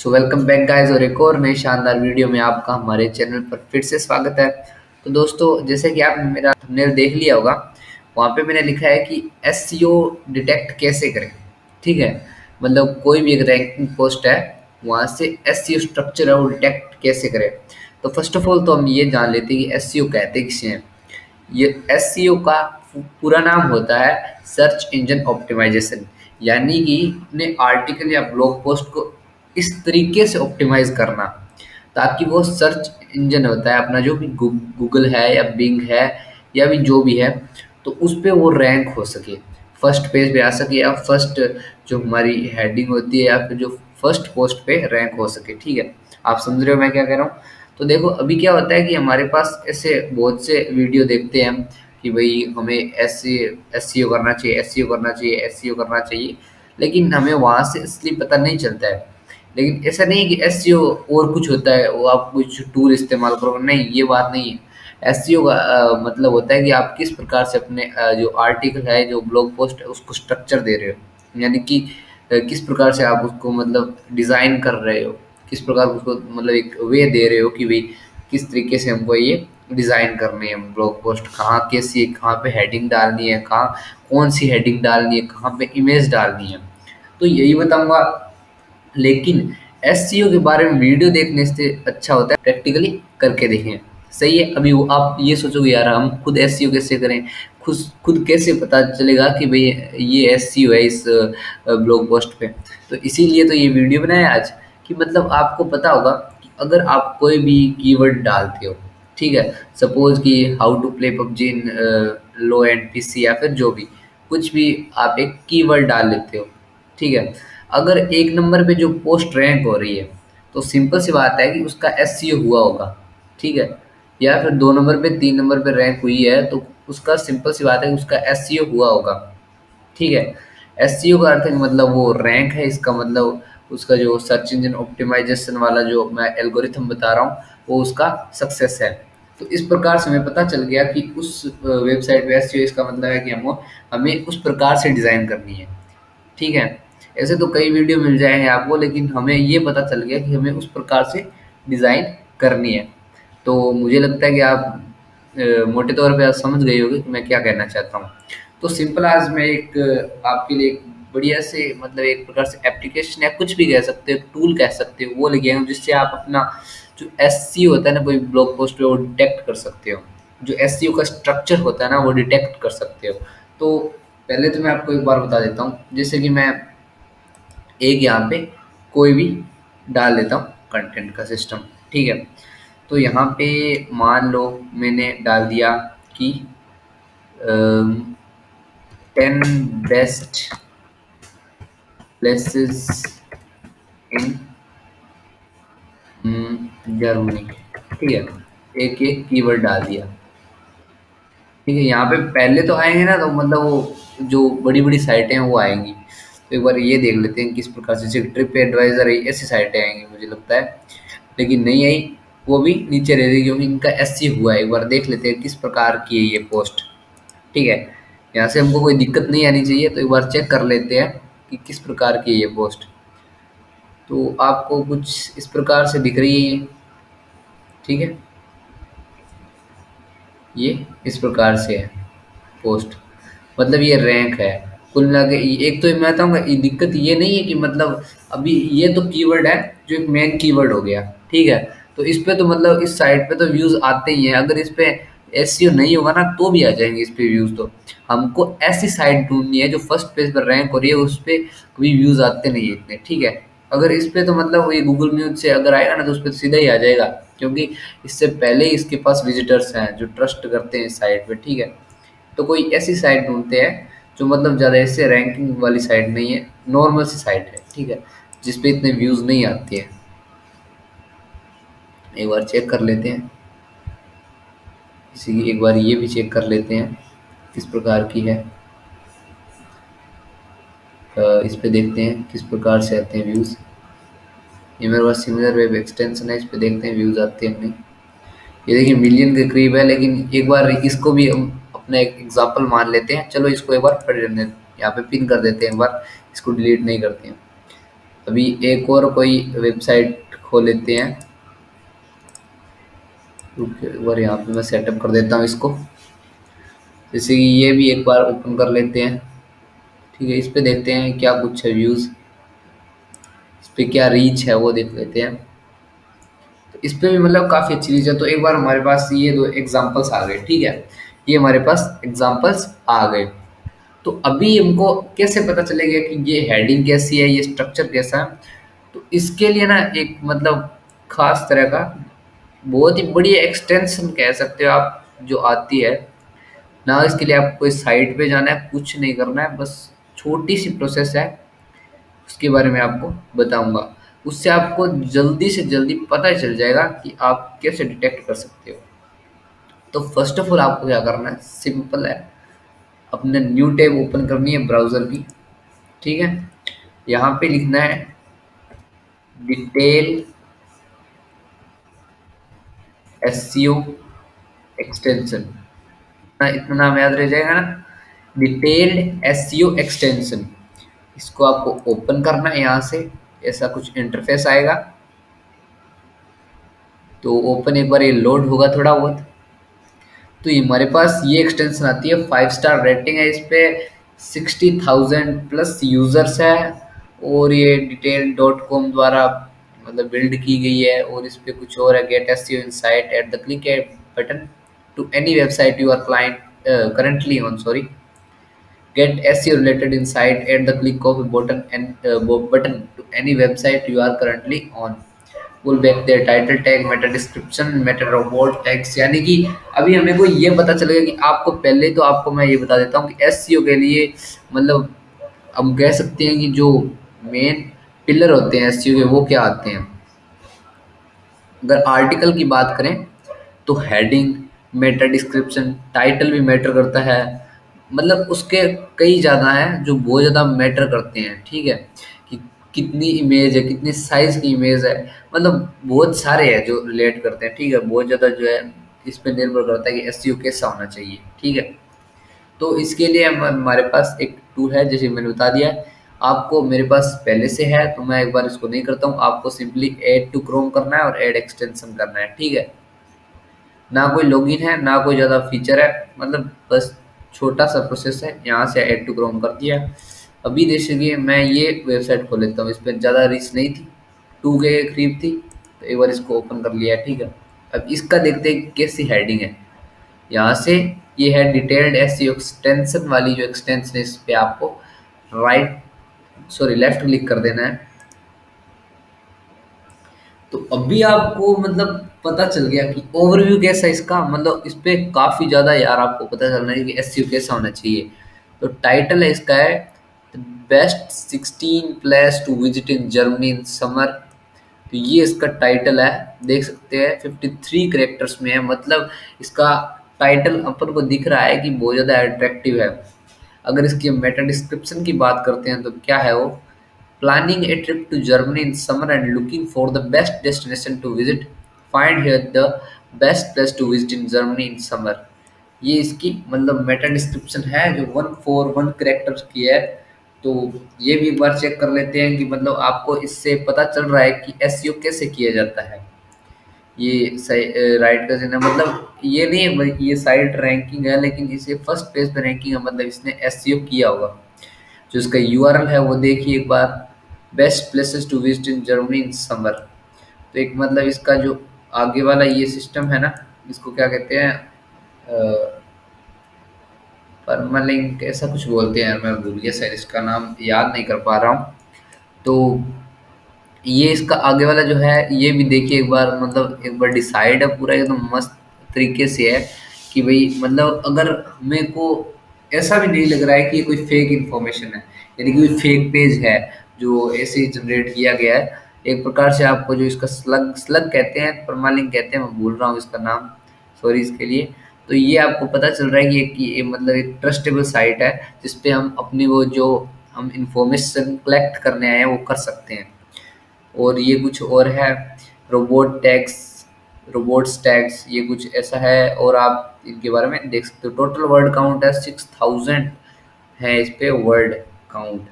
So welcome back guys और एक और नई शानदार वीडियो में आपका हमारे चैनल पर फिर से स्वागत है। तो दोस्तों, जैसे कि आपने मेरा थंबनेल देख लिया होगा, वहाँ पे मैंने लिखा है कि एसईओ डिटेक्ट कैसे करें। ठीक है, मतलब कोई भी एक रैंकिंग पोस्ट है, वहाँ से एसईओ स्ट्रक्चर है वो डिटेक्ट कैसे करें। तो फर्स्ट ऑफ ऑल तो हम ये जान लेते हैं कि एसईओ कहते किसे हैं। ये एसईओ का पूरा नाम होता है सर्च इंजन ऑप्टिमाइजेशन, यानी कि अपने आर्टिकल या ब्लॉग पोस्ट को इस तरीके से ऑप्टिमाइज करना ताकि वो सर्च इंजन होता है अपना, जो भी गूगल है या बिंग है या भी जो भी है, तो उस पे वो रैंक हो सके, फर्स्ट पेज पे आ सके, या फर्स्ट जो हमारी हेडिंग होती है या फिर जो फर्स्ट पोस्ट पे रैंक हो सके। ठीक है, आप समझ रहे हो मैं क्या कह रहा हूँ। तो देखो, अभी क्या होता है कि हमारे पास ऐसे बहुत से वीडियो देखते हैं हम कि भाई हमें ऐसे एसईओ करना चाहिए, एसईओ करना चाहिए, एसईओ करना चाहिए, लेकिन हमें वहाँ से असली पता नहीं चलता है। लेकिन ऐसा नहीं है कि एसईओ और कुछ होता है, वो आप कुछ टूल इस्तेमाल करो, नहीं, ये बात नहीं है। एसईओ का मतलब होता है कि आप किस प्रकार से अपने जो आर्टिकल है, जो ब्लॉग पोस्ट है, उसको स्ट्रक्चर दे रहे हो, यानी कि किस प्रकार से आप उसको मतलब डिज़ाइन कर रहे हो, किस प्रकार उसको मतलब एक वे दे रहे हो कि भाई किस तरीके से हमको ये डिज़ाइन करनी है ब्लॉग पोस्ट, कहाँ कैसी, कहाँ पे हेडिंग डालनी है, कहाँ कौन सी हेडिंग डालनी है, कहाँ पे इमेज डालनी है, तो यही बताऊंगा। लेकिन एसईओ के बारे में वीडियो देखने से अच्छा होता है प्रैक्टिकली करके देखें। सही है। अभी वो आप ये सोचोगे यार हम खुद एसईओ कैसे करें, खुद खुद कैसे पता चलेगा कि भाई ये एसईओ है इस ब्लॉग पोस्ट पे। तो इसीलिए तो ये वीडियो बनाया आज कि मतलब आपको पता होगा कि अगर आप कोई भी कीवर्ड डालते हो, ठीक है, सपोज कि how to play PUBG in low end PC या फिर जो भी कुछ भी आप एक कीवर्ड डाल लेते हो, ठीक है, अगर एक नंबर पे जो पोस्ट रैंक हो रही है तो सिंपल सी बात है कि उसका एसईओ हुआ होगा। ठीक है, या फिर 2 नंबर पे 3 नंबर पे रैंक हुई है तो उसका सिंपल सी बात है कि उसका एसईओ हुआ होगा। ठीक है, एसईओ का अर्थ है कि मतलब वो रैंक है, इसका मतलब उसका जो सर्च इंजन ऑप्टिमाइजेशन वाला जो मैं एल्गोरिथम बता रहा हूँ वो उसका सक्सेस है। तो इस प्रकार से हमें पता चल गया कि उस वेबसाइट पे एसईओ इसका मतलब है कि हमको हमें उस प्रकार से डिज़ाइन करनी है। ठीक है, ऐसे तो कई वीडियो मिल जाएंगे आपको, लेकिन हमें ये पता चल गया कि हमें उस प्रकार से डिज़ाइन करनी है। तो मुझे लगता है कि आप मोटे तौर पे आप समझ गए होंगे कि मैं क्या कहना चाहता हूँ। तो सिंपल आज मैं एक आपके लिए एक बढ़िया से मतलब एक प्रकार से एप्लीकेशन या कुछ भी कह सकते हो, टूल कह सकते हो, वो लेके आया हूँ जिससे आप अपना जो एसईओ होता है ना कोई ब्लॉग पोस्ट पे, वो डिटेक्ट कर सकते हो, जो एसईओ का स्ट्रक्चर होता है ना वो डिटेक्ट कर सकते हो। तो पहले तो मैं आपको एक बार बता देता हूँ, जैसे कि मैं एक यहाँ पे कोई भी डाल देता हूँ कंटेंट का सिस्टम। ठीक है, तो यहाँ पे मान लो मैंने डाल दिया कि 10 बेस्ट प्लेसेस इन जर्मनी। ठीक है, एक एक कीवर्ड डाल दिया। ठीक है, यहाँ पे पहले तो आएंगे ना, तो मतलब वो जो बड़ी बड़ी साइटें हैं वो आएंगी। तो एक बार ये देख लेते हैं किस प्रकार से, जैसे ट्रिप एडवाइजर है, ऐसी साइटें आएंगी मुझे लगता है, लेकिन नहीं आई, वो भी नीचे रह गई क्योंकि इनका एससी हुआ है। एक बार देख लेते हैं किस प्रकार की है ये पोस्ट। ठीक है, यहाँ से हमको कोई दिक्कत नहीं आनी चाहिए, तो एक बार चेक कर लेते हैं कि किस प्रकार की है ये पोस्ट। तो आपको कुछ इस प्रकार से दिख रही है ये। ठीक है, ये इस प्रकार से है पोस्ट, मतलब ये रैंक है। कुल मिला के एक तो मैं बताऊंगा दिक्कत ये नहीं है कि मतलब अभी ये तो कीवर्ड है जो एक मेन कीवर्ड हो गया। ठीक है, तो इस पे तो मतलब इस साइट पे तो व्यूज आते ही हैं, अगर इस पे एसईओ नहीं होगा ना तो भी आ जाएंगे इस पे व्यूज। तो हमको ऐसी साइट ढूंढनी है जो फर्स्ट पेज पर रैंक हो रही है, उस पे कभी व्यूज आते नहीं है इतने। ठीक है, अगर इस पे तो मतलब ये गूगल न्यूज से अगर आएगा ना तो उस पर सीधा ही आ जाएगा, क्योंकि इससे पहले ही इसके पास विजिटर्स हैं जो ट्रस्ट करते हैं इस साइट पे। ठीक है, तो कोई ऐसी साइट ढूंढते हैं जो मतलब ज़्यादा ऐसे रैंकिंग वाली साइट नहीं है, नॉर्मल सी साइट है। ठीक है, जिस पे इतने व्यूज़ नहीं आते हैं। एक बार चेक कर लेते हैं, इसी एक बार ये भी चेक कर लेते हैं किस प्रकार की है। इस पे देखते हैं किस प्रकार से आते हैं व्यूज़। ये मेरे पास सिमिलर वेब एक्सटेंशन है, इस पे देखते हैं व्यूज़ आते हैं नहीं। ये देखिए मिलियन के करीब है, लेकिन एक बार इसको भी हम अपना एक एग्जाम्पल मान लेते हैं। चलो इसको एक बार पढ़ लेते हैं, यहाँ पे पिन कर देते हैं, एक बार इसको डिलीट नहीं करते हैं। अभी एक और कोई वेबसाइट खोल लेते हैं। रुकिए, एक बार यहाँ पे मैं सेटअप कर देता हूँ इसको। जैसे कि ये भी एक बार ओपन कर लेते हैं। ठीक है, इस पे देखते हैं क्या कुछ है व्यूज़, इस पे क्या रीच है वो देख लेते हैं। तो इस पे भी मतलब काफ़ी अच्छी रीच है। तो एक बार हमारे पास ये दो एग्जांपल्स आ गए। ठीक है, ये हमारे पास एग्जांपल्स आ गए। तो अभी हमको कैसे पता चलेगा कि ये हेडिंग कैसी है, ये स्ट्रक्चर कैसा है? तो इसके लिए ना एक मतलब खास तरह का बहुत ही बड़ी एक्सटेंशन कह सकते हो आप जो आती है ना। इसके लिए आपको इस साइट पे जाना है, कुछ नहीं करना है, बस छोटी सी प्रोसेस है, उसके बारे में आपको बताऊंगा। उससे आपको जल्दी से जल्दी पता चल जाएगा कि आप कैसे डिटेक्ट कर सकते हो। तो फर्स्ट ऑफ ऑल आपको क्या करना है, सिंपल है, अपने न्यू टैब ओपन करनी है ब्राउज़र की। ठीक है, यहाँ पे लिखना है डिटेल एसईओ एक्सटेंशन। इतना नाम याद रह जाएगा ना, डिटेल्ड एसईओ एक्सटेंशन। इसको आपको ओपन करना है यहाँ से। ऐसा कुछ इंटरफेस आएगा। तो ओपन एक बार ये लोड होगा थोड़ा बहुत। तो ये हमारे पास ये एक्सटेंशन आती है, 5 स्टार रेटिंग है इस पे, 60,000 प्लस यूजर्स है, और ये डिटेल डॉट कॉम द्वारा मतलब बिल्ड की गई है। और इस पे कुछ और है, get SEO insight at the click a button to any website you are client currently on, sorry, get SEO related insight at the click of a button and button to any website you are currently on. Pull back their title tag, meta description, meta robot tags. यानी कि अभी हमें को ये पता चलेगा कि आपको पहले तो आपको मैं ये बता देता हूँ कि एसईओ के लिए मतलब हम कह सकते हैं कि जो मेन पिलर होते हैं एसईओ के वो क्या आते हैं। अगर आर्टिकल की बात करें तो हेडिंग, मेटा डिस्क्रिप्शन, टाइटल भी मैटर करता है। मतलब उसके कई ज़्यादा हैं जो बहुत ज़्यादा मैटर करते हैं। ठीक है, कि कितनी इमेज है, कितनी साइज़ की इमेज है, मतलब बहुत सारे हैं जो रिलेट करते हैं। ठीक है, बहुत ज़्यादा जो है इस पर निर्भर करता है कि एसईओ कैसा होना चाहिए। ठीक है, तो इसके लिए हमारे पास एक टूल है, जैसे मैंने बता दिया है। आपको मेरे पास पहले से है तो मैं एक बार इसको नहीं करता हूँ। आपको सिंपली ऐड टू क्रोम करना है और ऐड एक्सटेंशन करना है। ठीक है, ना कोई लॉगिन है ना कोई ज़्यादा फीचर है, मतलब बस छोटा सा प्रोसेस है। यहाँ से ऐड टू क्रोम कर दिया। अभी देखिए मैं ये वेबसाइट खोल लेता हूँ, इस पर ज़्यादा रिच नहीं थी, 2K के करीब थी, तो एक बार इसको ओपन कर लिया। ठीक है, अब इसका देखते हैं कैसी हेडिंग है। यहाँ से ये है डिटेल्ड एसईओ एक्सटेंशन वाली जो एक्सटेंशन है, इस पे आपको लेफ्ट क्लिक कर देना है। तो अभी आपको मतलब पता चल गया कि ओवरव्यू कैसा है इसका, मतलब इस पे काफ़ी ज़्यादा यार आपको पता चलना है कि एसईओ कैसा होना चाहिए। तो टाइटल है इसका है best 16 place to visit in Germany in summer. तो ये इसका टाइटल है, देख सकते हैं 53 कैरेक्टर्स में है। मतलब इसका टाइटल अपन को दिख रहा है कि बहुत ज़्यादा अट्रैक्टिव है। अगर इसकी मेटा डिस्क्रिप्शन की बात करते हैं तो क्या है वो, planning a trip to Germany in summer and looking for the best destination to visit, find here the best place to visit in Germany in summer. ये इसकी मतलब मेटा डिस्क्रिप्शन है जो 141 कैरेक्टर्स की है। तो ये भी एक बार चेक कर लेते हैं कि मतलब आपको इससे पता चल रहा है कि एसईओ कैसे किया जाता है। ये सही राइट का है, मतलब ये नहीं है भाई ये साइट रैंकिंग है, लेकिन इसे फर्स्ट पेज पे रैंकिंग है, मतलब इसने एसईओ किया होगा। जो इसका यूआरएल है वो देखिए एक बार, best places to visit in Germany in summer. तो एक मतलब इसका जो आगे वाला ये सिस्टम है ना, इसको क्या कहते हैं, परमालिंक ऐसा कुछ बोलते हैं यार, मैं भूल गया शायद, इसका नाम याद नहीं कर पा रहा हूँ। तो ये इसका आगे वाला जो है ये भी देखिए एक बार, मतलब एक बार डिसाइड है पूरा एकदम मस्त तरीके से है कि भाई मतलब अगर मेरे को ऐसा भी नहीं लग रहा है कि ये कोई फेक इन्फॉर्मेशन है, यानी कि कोई फेक पेज है जो ऐसे ही जनरेट किया गया है। एक प्रकार से आपको जो इसका स्लग स्लग कहते हैं, परमालिंक कहते हैं, मैं भूल रहा हूँ इसका नाम, सॉरी इसके लिए। तो ये आपको पता चल रहा है कि ये मतलब एक ट्रस्टेबल साइट है जिसपे हम अपनी वो जो हम इंफॉर्मेशन कलेक्ट करने आए हैं वो कर सकते हैं। और ये कुछ और है, रोबोट टैक्स, रोबोट्स टैक्स, ये कुछ ऐसा है। और आप इनके बारे में देख सकते हो। टोटल वर्ड काउंट है 6000 है इस पे वर्ड काउंट।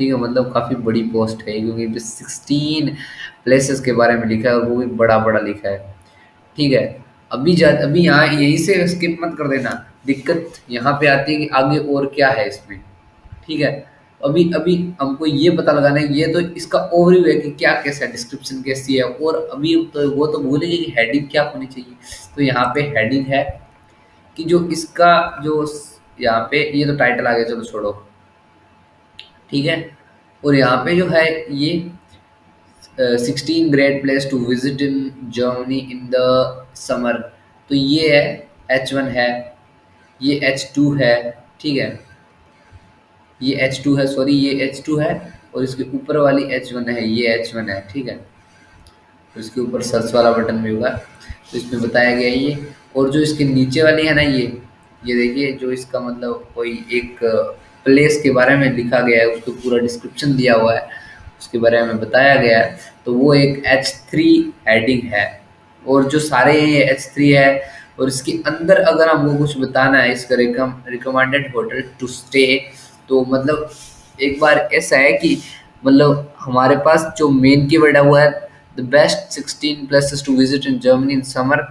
ठीक है, मतलब काफ़ी बड़ी पोस्ट है क्योंकि 16 प्लेसेस के बारे में लिखा है और वो भी बड़ा बड़ा लिखा है। ठीक है, अभी यहाँ यहीं से स्किप मत कर देना। दिक्कत यहाँ पे आती है कि आगे और क्या है इसमें। ठीक है, अभी अभी हमको ये पता लगाना है, ये तो इसका ओवरव्यू है कि क्या कैसा है, डिस्क्रिप्शन कैसी है, और अभी तो वो तो भूलेंगे कि हेडिंग क्या होनी चाहिए। तो यहाँ पे हेडिंग है कि जो इसका जो यहाँ पे ये तो टाइटल आ गया, चलो छोड़ो। ठीक है, और यहाँ पे जो है ये 16 great place to visit in Germany in the summer. तो ये है H1 है, ये H2 है। ठीक है, ये H2 है, सॉरी ये H2 है, और इसके ऊपर वाली H1 है, ये H1 है। ठीक है, तो इसके ऊपर सर्च वाला बटन भी होगा, तो इसमें बताया गया है ये। और जो इसके नीचे वाली है ना, ये देखिए, जो इसका मतलब कोई एक प्लेस के बारे में लिखा गया है, उसको पूरा डिस्क्रिप्शन दिया हुआ है, उसके बारे में बताया गया है, तो वो एक H3 हेडिंग है। और जो सारे ये H3 है, और इसके अंदर अगर हमको कुछ बताना है, इसका रिकमेंडेड होटल टू स्टे, तो मतलब एक बार ऐसा है कि मतलब हमारे पास जो मेन कीवर्ड है वो है the best 16 places to visit in Germany in summer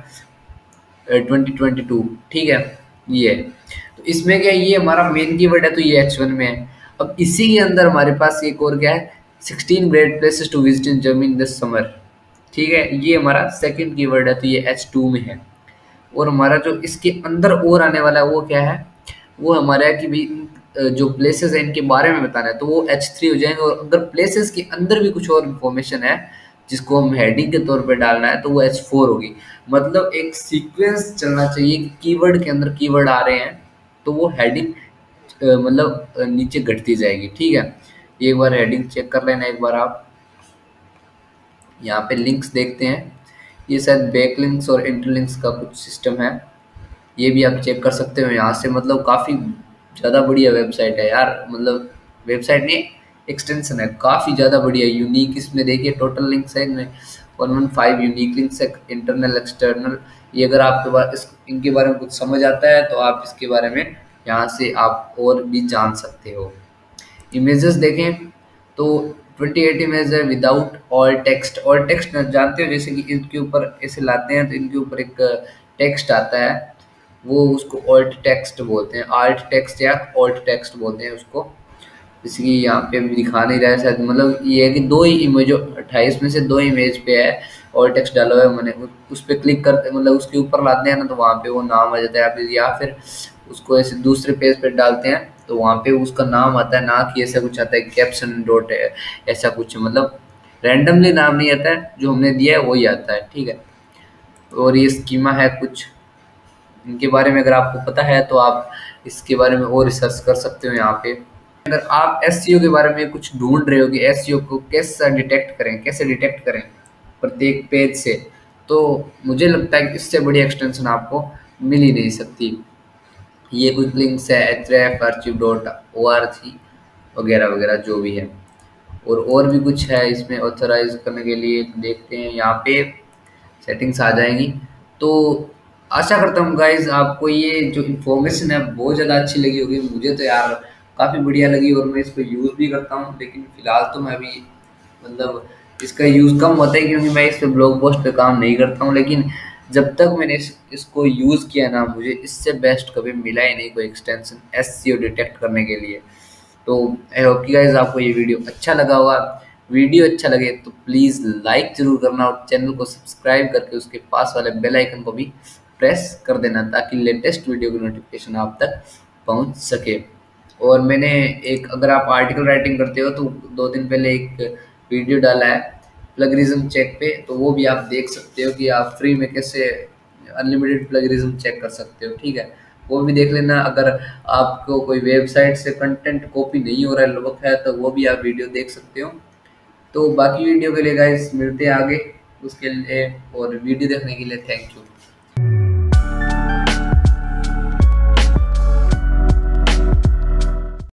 2022। ठीक है, ये है। तो इसमें क्या है, ये हमारा मेन कीवर्ड है, तो ये H1 में है। अब इसी के अंदर हमारे पास एक और क्या है, 16 great places to visit in Germany in this summer. ठीक है, ये हमारा सेकंड कीवर्ड है, तो ये H2 में है। और हमारा जो इसके अंदर और आने वाला है वो क्या है, वो हमारा है कि भाई जो प्लेसेस है इनके बारे में बताना है, तो वो H3 हो जाएंगे। और अगर प्लेसेस के अंदर भी कुछ और इन्फॉर्मेशन है जिसको हम हेडिंग के तौर पे डालना है, तो वो H4 होगी। मतलब एक सीक्वेंस चलना चाहिए कि कीवर्ड के अंदर कीवर्ड आ रहे हैं तो वो हेडिंग मतलब नीचे घटती जाएगी। ठीक है, एक बार हेडिंग चेक कर लेना, एक बार आप यहाँ पे लिंक्स देखते हैं, ये शायद बैक लिंक्स और इंटरलिंक्स का कुछ सिस्टम है, ये भी आप चेक कर सकते हो यहाँ से। मतलब काफ़ी ज़्यादा बढ़िया वेबसाइट है यार, मतलब वेबसाइट नहीं, एक्सटेंशन है, काफ़ी ज़्यादा बढ़िया यूनिक। इसमें देखिए टोटल लिंक्स है इनमें 115 यूनिक लिंक्स है, इंटरनल एक्सटर्नल। ये अगर आपके पास इनके बारे में कुछ समझ आता है तो आप इसके बारे में यहाँ से आप और भी जान सकते हो। इमेजेस देखें तो 28 इमेज है without all text. All text जानते हो, जैसे कि इनके ऊपर ऐसे लाते हैं तो इनके ऊपर एक टेक्स्ट आता है, वो उसको ऑल्ट टेक्स्ट बोलते हैं, आल्ट टेक्स्ट या ऑल्ट टेक्स्ट बोलते हैं उसको। जैसे कि यहाँ पे अभी दिखा नहीं रहा है शायद, मतलब ये है कि दो ही इमेज, 28 में से दो इमेज पे है ऑल टेक्स्ट डाला हुआ है मैंने, उस पर क्लिक करते मतलब उसके ऊपर लाते हैं ना, तो वहाँ पे वो नाम आ जाता है। या फिर उसको ऐसे दूसरे पेज पे डालते हैं तो वहाँ पे उसका नाम आता है, ना कि ऐसा कुछ आता है कैप्शन डॉट है ऐसा कुछ, मतलब रैंडमली नाम नहीं आता है, जो हमने दिया है वही आता है। ठीक है, और ये स्कीमा है कुछ, इनके बारे में अगर आपको पता है तो आप इसके बारे में और रिसर्च कर सकते हो यहाँ पे। अगर आप एसईओ के बारे में कुछ ढूंढ रहे हो कि एसईओ को कैसे डिटेक्ट करें प्रत्येक पेज से, तो मुझे लगता है कि इससे बड़ी एक्सटेंशन आपको मिल ही नहीं सकती। ये कुछ लिंक्स है href.archive.org वगैरह वगैरह जो भी है, और भी कुछ है इसमें ऑथराइज करने के लिए। देखते हैं यहाँ पे सेटिंग्स आ जाएंगी। तो आशा करता हूँ गाइज आपको ये जो इन्फॉर्मेशन है बहुत ज़्यादा अच्छी लगी होगी। मुझे तो यार काफ़ी बढ़िया लगी और मैं इसको यूज़ भी करता हूँ, लेकिन फ़िलहाल तो मैं अभी मतलब इसका यूज़ कम होता है क्योंकि मैं इस पर ब्लॉग पोस्ट पे काम नहीं करता हूँ। लेकिन जब तक मैंने इसको यूज़ किया ना, मुझे इससे बेस्ट कभी मिला ही नहीं कोई एक्सटेंशन एसईओ डिटेक्ट करने के लिए। तो आई होप कि गाइज आपको ये वीडियो अच्छा लगा होगा। वीडियो अच्छा लगे तो प्लीज़ लाइक ज़रूर करना और चैनल को सब्सक्राइब करके उसके पास वाले बेल आइकन को भी प्रेस कर देना ताकि लेटेस्ट वीडियो की नोटिफिकेशन आप तक पहुंच सके। और मैंने एक, अगर आप आर्टिकल राइटिंग करते हो तो 2 दिन पहले एक वीडियो डाला है प्लगरिज्म चेक पे, तो वो भी आप देख सकते हो कि आप फ्री में कैसे अनलिमिटेड प्लगरिज्म चेक कर सकते हो। ठीक है, वो भी देख लेना। अगर आपको कोई वेबसाइट से कंटेंट कॉपी नहीं हो रहा है, लोग है, तो वो भी आप वीडियो देख सकते हो। तो बाकी वीडियो के लिए गाइस मिलते हैं आगे, उसके लिए और वीडियो देखने के लिए थैंक यू।